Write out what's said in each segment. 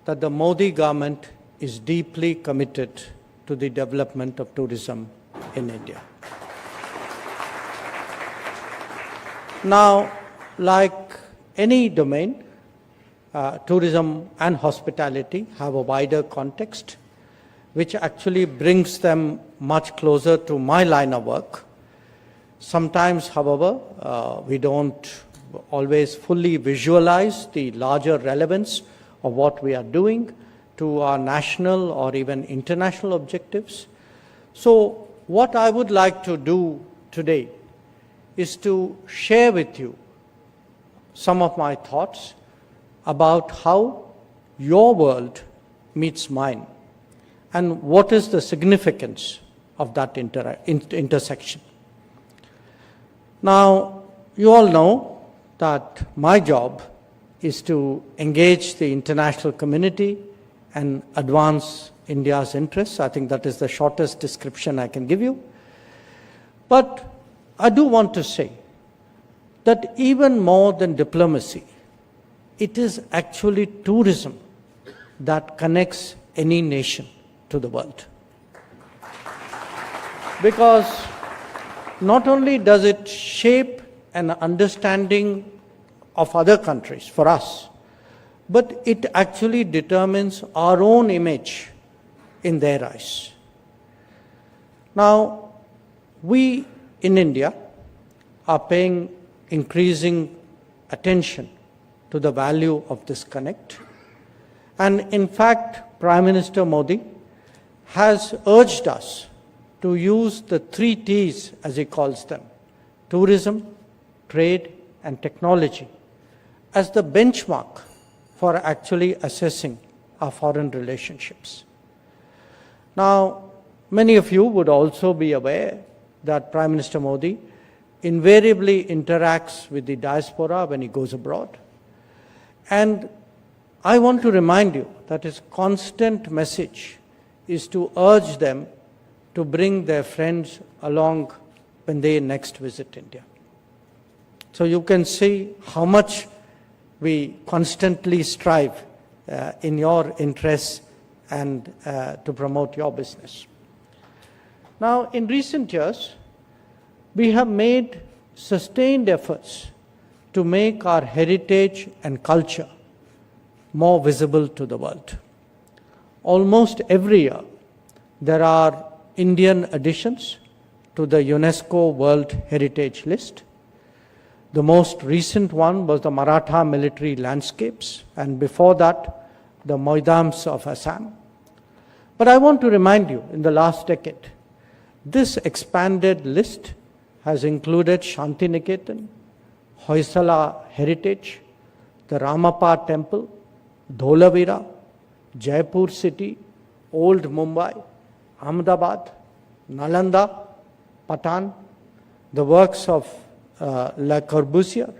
that the Modi government is deeply committed to the development of tourism in India. Now, like any domain, tourism and hospitality have a wider context, which actually brings them much closer to my line of work. Sometimes, however, we don't always fully visualize the larger relevance of what we are doing to our national or even international objectives. So, what I would like to do today is to share with you some of my thoughts about how your world meets mine and what is the significance of that intersection. Now, you all know that my job is to engage the international community and advance India's interests. I think that is the shortest description I can give you. But I do want to say that even more than diplomacy, it is actually tourism that connects any nation to the world. Because not only does it shape an understanding of other countries for us, but it actually determines our own image in their eyes. Now, we in India are paying increasing attention to the value of this connect. And in fact, Prime Minister Modi has urged us to use the 3 T's, as he calls them, tourism, trade, and technology, as the benchmark for actually assessing our foreign relationships. Now, many of you would also be aware that Prime Minister Modi invariably interacts with the diaspora when he goes abroad. And I want to remind you that his constant message is to urge them to bring their friends along when they next visit India. So you can see how much we constantly strive in your interests and to promote your business. Now, in recent years, we have made sustained efforts to make our heritage and culture more visible to the world. Almost every year, there are Indian additions to the UNESCO World Heritage List. The most recent one was the Maratha military landscapes, and before that, the Moidams of Assam. But I want to remind you, in the last decade, this expanded list has included Shantiniketan, Hoysala Heritage, the Ramappa Temple, Dholavira, Jaipur City, Old Mumbai, Ahmedabad, Nalanda, Patan, the works of Le Corbusier,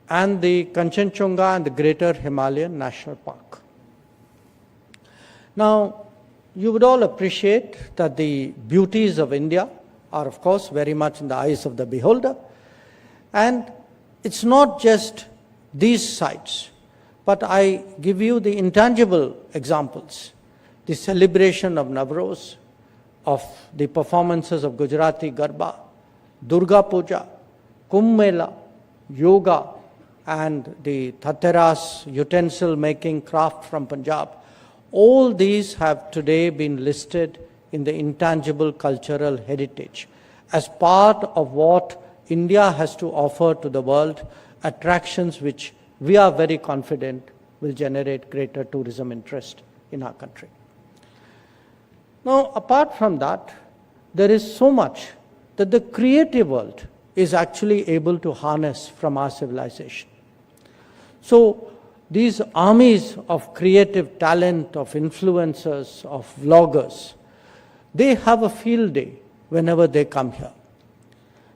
and the Kanchenjunga and the Greater Himalayan National Park. Now, you would all appreciate that the beauties of India are, of course, very much in the eyes of the beholder. And it's not just these sites, but I give you the intangible examples. The celebration of Navroz, of the performances of Gujarati Garba, Durga Puja, Kumbh Mela, yoga, and the Thateras utensil making craft from Punjab. All these have today been listed in the intangible cultural heritage as part of what India has to offer to the world, attractions which we are very confident will generate greater tourism interest in our country. Now, apart from that, there is so much that the creative world is actually able to harness from our civilization. So, these armies of creative talent, of influencers, of vloggers, they have a field day whenever they come here.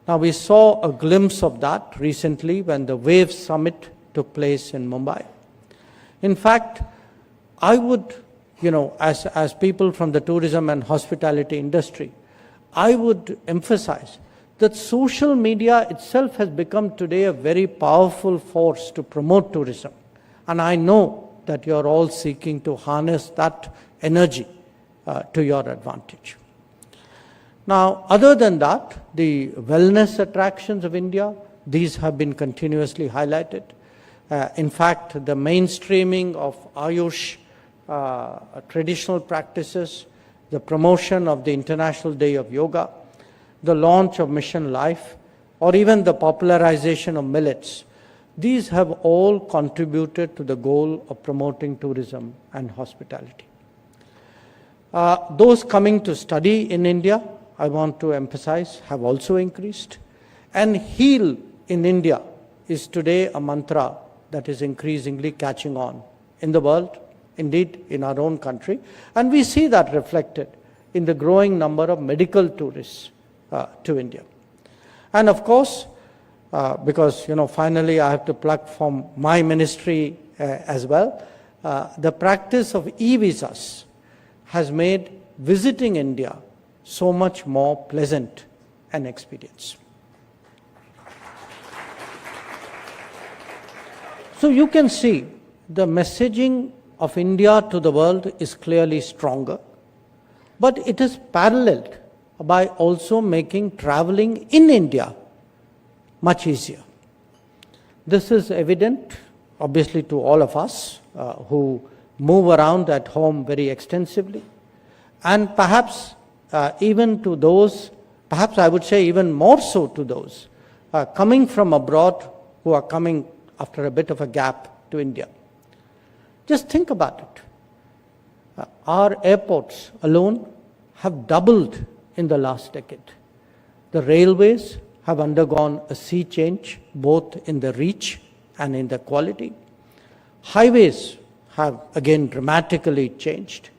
Now, we saw a glimpse of that recently when the WAVE Summit took place in Mumbai. In fact, I would, as people from the tourism and hospitality industry, I would emphasize that social media itself has become today a very powerful force to promote tourism. And I know that you're all seeking to harness that energy to your advantage. Now, other than that, the wellness attractions of India, these have been continuously highlighted. In fact, the mainstreaming of Ayush traditional practices, the promotion of the International Day of Yoga, the launch of Mission Life, or even the popularization of millets, these have all contributed to the goal of promoting tourism and hospitality. Those coming to study in India, I want to emphasize, have also increased. And heal in India is today a mantra that is increasingly catching on in the world, indeed in our own country. And we see that reflected in the growing number of medical tourists to India. And of course, because finally I have to plug from my ministry as well, the practice of e-visas has made visiting India so much more pleasant an experience. So you can see the messaging of India to the world is clearly stronger, but it is paralleled by also making traveling in India much easier. This is evident, obviously, to all of us who move around at home very extensively, and perhaps even to those, perhaps I would say even more so to those coming from abroad who are coming after a bit of a gap to India. Just think about it. Our airports alone have doubled in the last decade. The railways have undergone a sea change, both in the reach and in the quality. Highways have again dramatically changed.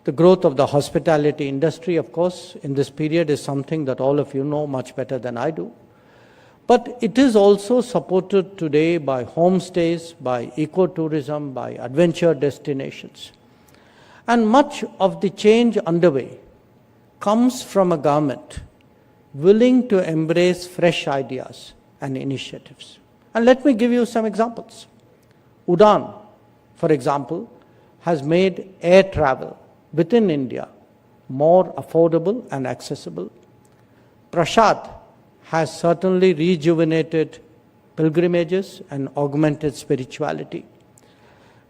The growth of the hospitality industry, of course, in this period is something that all of you know much better than I do. But it is also supported today by homestays, by ecotourism, by adventure destinations. And much of the change underway comes from a government willing to embrace fresh ideas and initiatives. And let me give you some examples. Udan, for example, has made air travel within India more affordable and accessible. Prashad has certainly rejuvenated pilgrimages and augmented spirituality.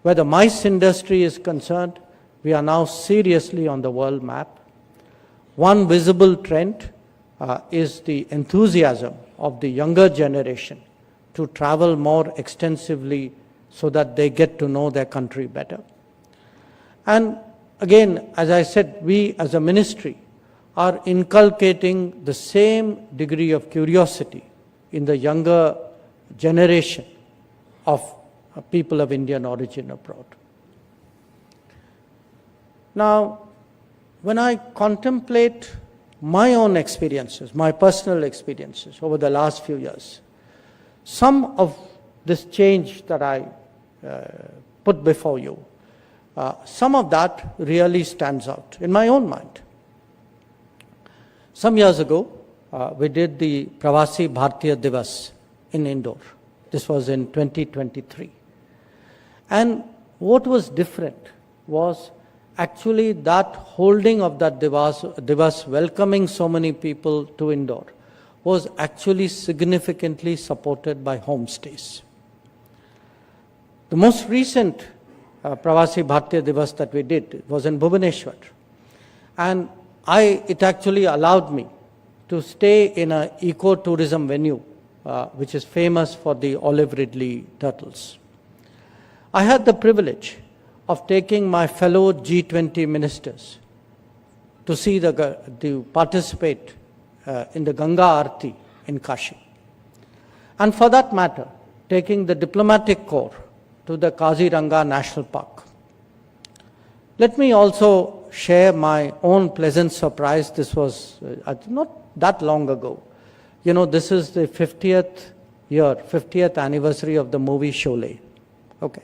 Where the MICE industry is concerned, we are now seriously on the world map. One visible trend is the enthusiasm of the younger generation to travel more extensively so that they get to know their country better. And again, as I said, we as a ministry are inculcating the same degree of curiosity in the younger generation of people of Indian origin abroad. Now, when I contemplate my own experiences, my personal experiences over the last few years, some of this change that I put before you, some of that really stands out in my own mind. Some years ago, we did the Pravasi Bhartiya Divas in Indore. This was in 2023. And what was different was actually that holding of that Divas, welcoming so many people to Indore, was actually significantly supported by homestays. The most recent Pravasi Bhartiya Divas that we did was in Bhubaneswar. And it actually allowed me to stay in an ecotourism venue, which is famous for the olive ridley turtles. I had the privilege of taking my fellow G20 ministers to participate in the Ganga Aarti in Kashi. And for that matter, taking the diplomatic corps to the Kaziranga National Park. Let me also share my own pleasant surprise. This was not that long ago. This is the 50th anniversary of the movie Sholay. Okay.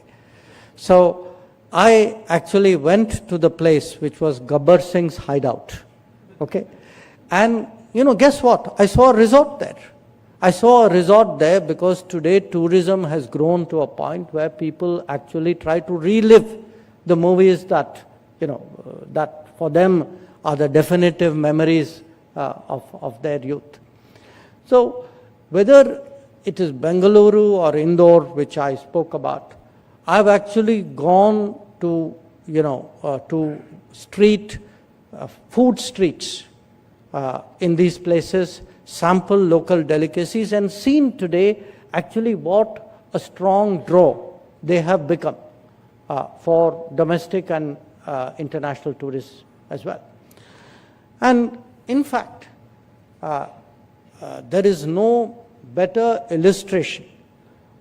So I actually went to the place which was Gabbar Singh's hideout. Okay. And guess what? I saw a resort there. I saw a resort there because today tourism has grown to a point where people actually try to relive the movies that, that for them are the definitive memories of their youth. So whether it is Bengaluru or Indore, which I spoke about, I've actually gone to, to food streets in these places, sample local delicacies, and seen today actually what a strong draw they have become for domestic and international tourists as well. And in fact, there is no better illustration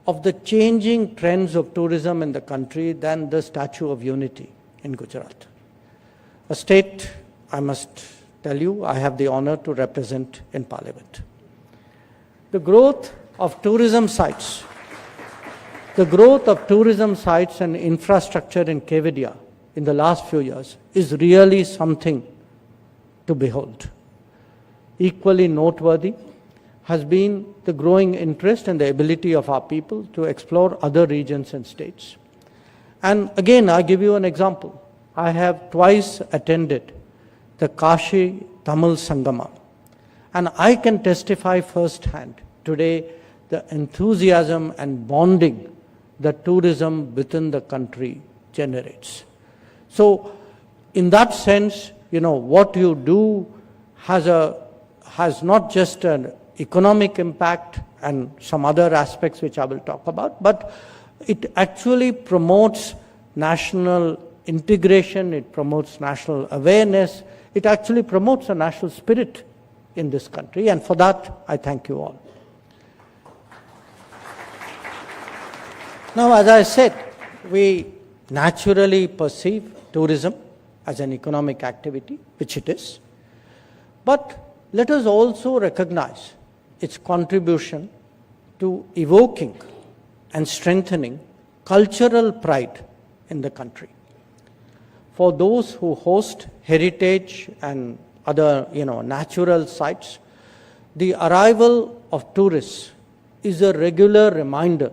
of the changing trends of tourism in the country than the Statue of Unity in Gujarat. A state, I must tell you, I have the honor to represent in Parliament. The growth of tourism sites and infrastructure in Kevadia in the last few years is really something to behold. Equally noteworthy has been the growing interest and the ability of our people to explore other regions and states. And again, I give you an example. I have twice attended the Kashi Tamil Sangama, and I can testify firsthand today the enthusiasm and bonding that tourism within the country generates. So in that sense, what you do has not just an economic impact and some other aspects which I will talk about, but it actually promotes national integration, it promotes national awareness, it actually promotes a national spirit in this country, and for that I thank you all. Now, as I said, we naturally perceive tourism as an economic activity, which it is, but let us also recognize its contribution to evoking and strengthening cultural pride in the country. For those who host heritage and other, natural sites, the arrival of tourists is a regular reminder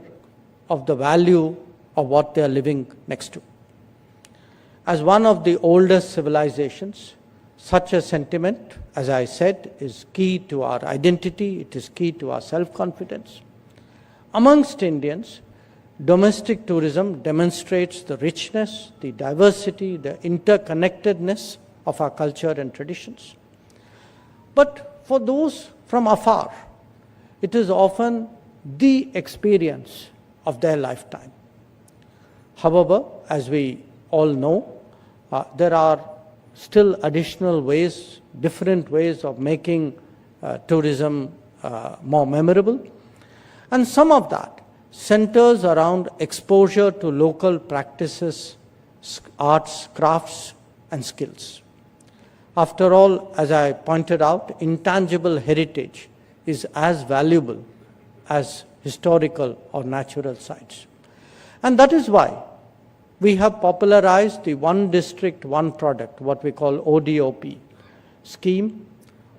of the value of what they are living next to. As one of the oldest civilizations, such a sentiment, as I said, is key to our identity, it is key to our self-confidence. Amongst Indians, domestic tourism demonstrates the richness, the diversity, the interconnectedness of our culture and traditions. But for those from afar, it is often the experience of their lifetime. However, as we all know, there are still additional ways, different ways of making tourism more memorable. And some of that centers around exposure to local practices, arts, crafts, and skills. After all, as I pointed out, intangible heritage is as valuable as historical or natural sites. And that is why we have popularized the One District, One Product, what we call ODOP scheme,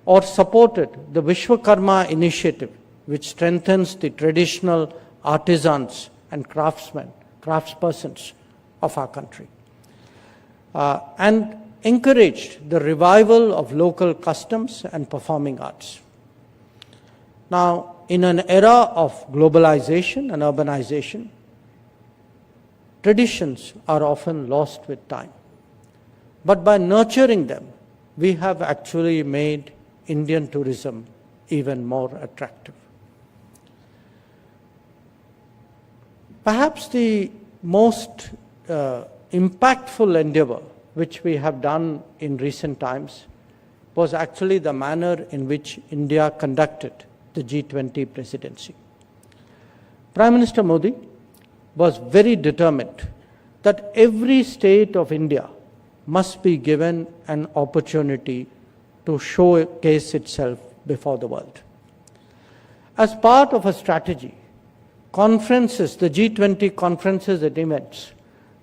or supported the Vishwakarma initiative, which strengthens the traditional artisans and craftspersons of our country, and encouraged the revival of local customs and performing arts. Now, in an era of globalization and urbanization, traditions are often lost with time. But by nurturing them, we have actually made Indian tourism even more attractive. Perhaps the most impactful endeavor which we have done in recent times was actually the manner in which India conducted the G20 presidency. Prime Minister Modi was very determined that every state of India must be given an opportunity to showcase itself before the world. As part of a strategy, conferences, the G20 conferences and events,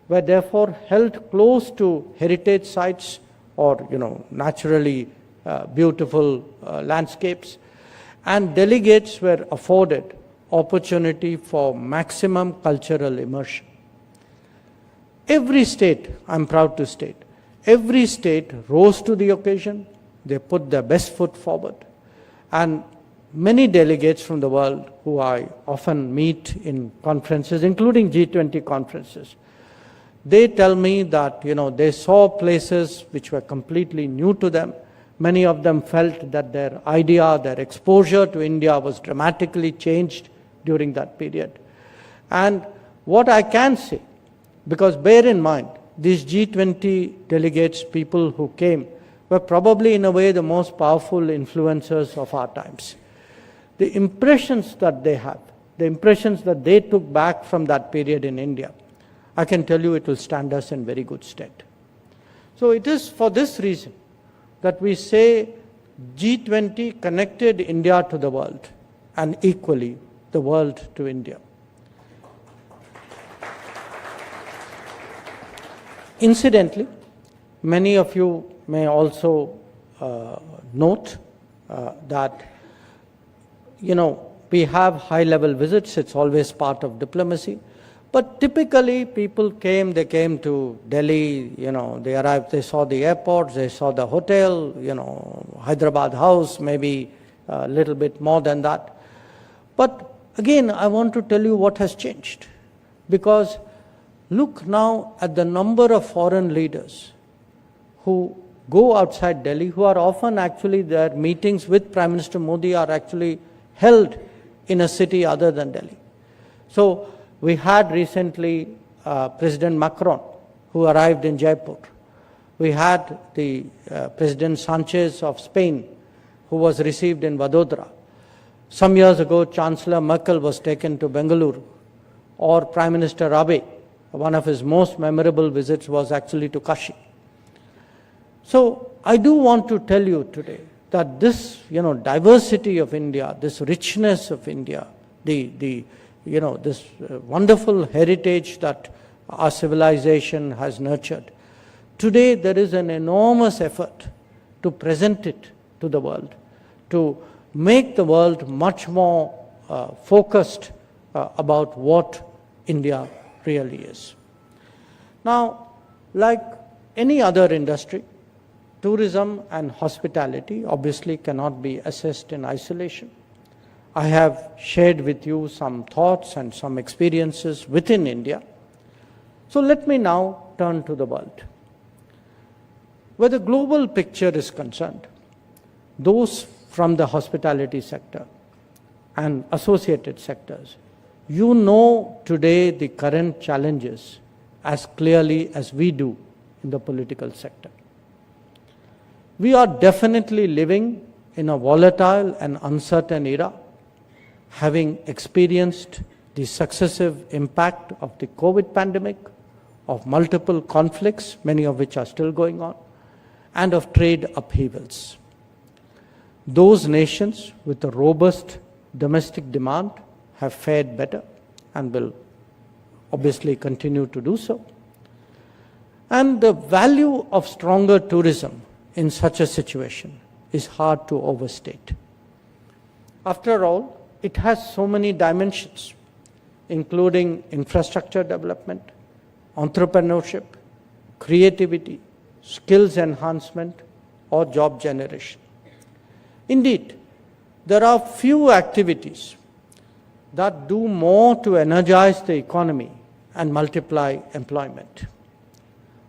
were therefore held close to heritage sites or, naturally beautiful landscapes, and delegates were afforded opportunity for maximum cultural immersion. Every state, I'm proud to state, every state rose to the occasion. They put their best foot forward. And many delegates from the world who I often meet in conferences, including G20 conferences, they tell me that, they saw places which were completely new to them. Many of them felt that their idea, their exposure to India was dramatically changed during that period. And what I can say, because bear in mind, these G20 delegates, people who came, were probably in a way the most powerful influencers of our times. The impressions that they have, the impressions that they took back from that period in India, I can tell you it will stand us in very good stead. So it is for this reason that we say G20 connected India to the world, and equally the world to India. Incidentally, many of you may also note that, we have high-level visits. It's always part of diplomacy. But typically, people came to Delhi, they arrived, they saw the airport, they saw the hotel, Hyderabad house, maybe a little bit more than that. But again, I want to tell you what has changed. Because look now at the number of foreign leaders who go outside Delhi, who are often actually, their meetings with Prime Minister Modi are actually held in a city other than Delhi. So we had recently President Macron, who arrived in Jaipur. We had the President Sanchez of Spain, who was received in Vadodara. Some years ago, Chancellor Merkel was taken to Bengaluru, or Prime Minister Abe, one of his most memorable visits was actually to Kashi. So I do want to tell you today that this, diversity of India, this richness of India, this wonderful heritage that our civilization has nurtured. Today, there is an enormous effort to present it to the world, to make the world much more focused about what India really is. Now, like any other industry, tourism and hospitality obviously cannot be assessed in isolation. I have shared with you some thoughts and some experiences within India. So let me now turn to the world. Where the global picture is concerned, those from the hospitality sector and associated sectors, today the current challenges as clearly as we do in the political sector. We are definitely living in a volatile and uncertain era, having experienced the successive impact of the COVID pandemic, of multiple conflicts, many of which are still going on, and of trade upheavals. Those nations with a robust domestic demand have fared better and will obviously continue to do so. And the value of stronger tourism in such a situation is hard to overstate. After all, it has so many dimensions, including infrastructure development, entrepreneurship, creativity, skills enhancement, or job generation. Indeed, there are few activities that do more to energize the economy and multiply employment.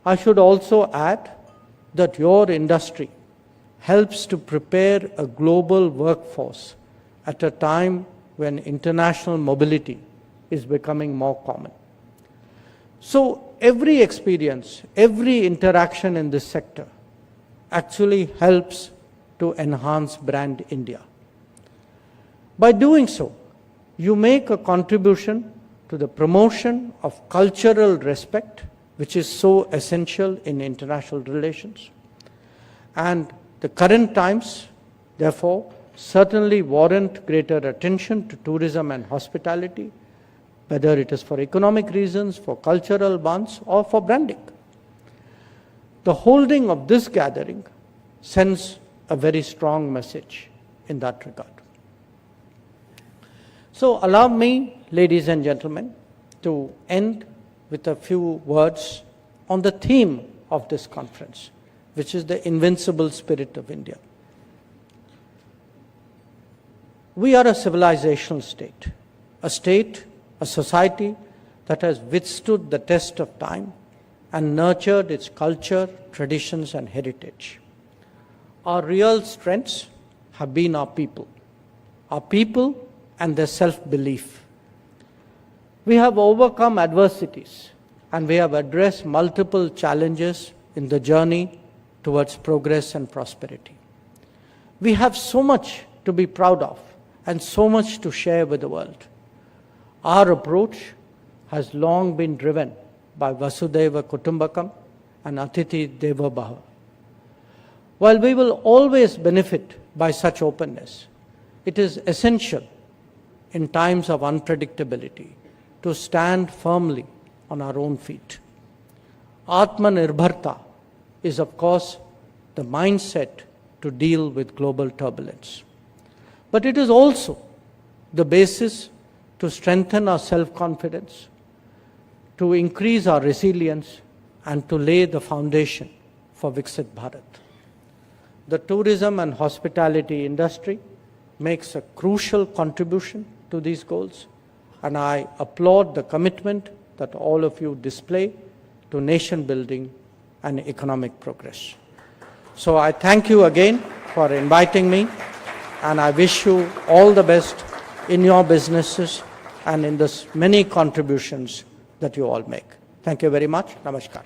I should also add that your industry helps to prepare a global workforce at a time when international mobility is becoming more common. So every experience, every interaction in this sector actually helps to enhance brand India. By doing so, you make a contribution to the promotion of cultural respect, which is so essential in international relations. And the current times, therefore, certainly warrant greater attention to tourism and hospitality, whether it is for economic reasons, for cultural bonds, or for branding. The holding of this gathering sends a very strong message in that regard. So allow me, ladies and gentlemen, to end with a few words on the theme of this conference, which is the invincible spirit of India. We are a civilizational state, a society that has withstood the test of time and nurtured its culture, traditions, and heritage. Our real strengths have been our people and their self-belief. We have overcome adversities and we have addressed multiple challenges in the journey towards progress and prosperity. We have so much to be proud of and so much to share with the world. Our approach has long been driven by Vasudhaiva Kutumbakam and Atithi Devo Bhava. While we will always benefit by such openness, it is essential in times of unpredictability to stand firmly on our own feet. Atmanirbharta is, of course, the mindset to deal with global turbulence. But it is also the basis to strengthen our self-confidence, to increase our resilience, and to lay the foundation for Viksit Bharat. The tourism and hospitality industry makes a crucial contribution to these goals, and I applaud the commitment that all of you display to nation building and economic progress. So I thank you again for inviting me, and I wish you all the best in your businesses and in the many contributions that you all make. Thank you very much. Namaskar.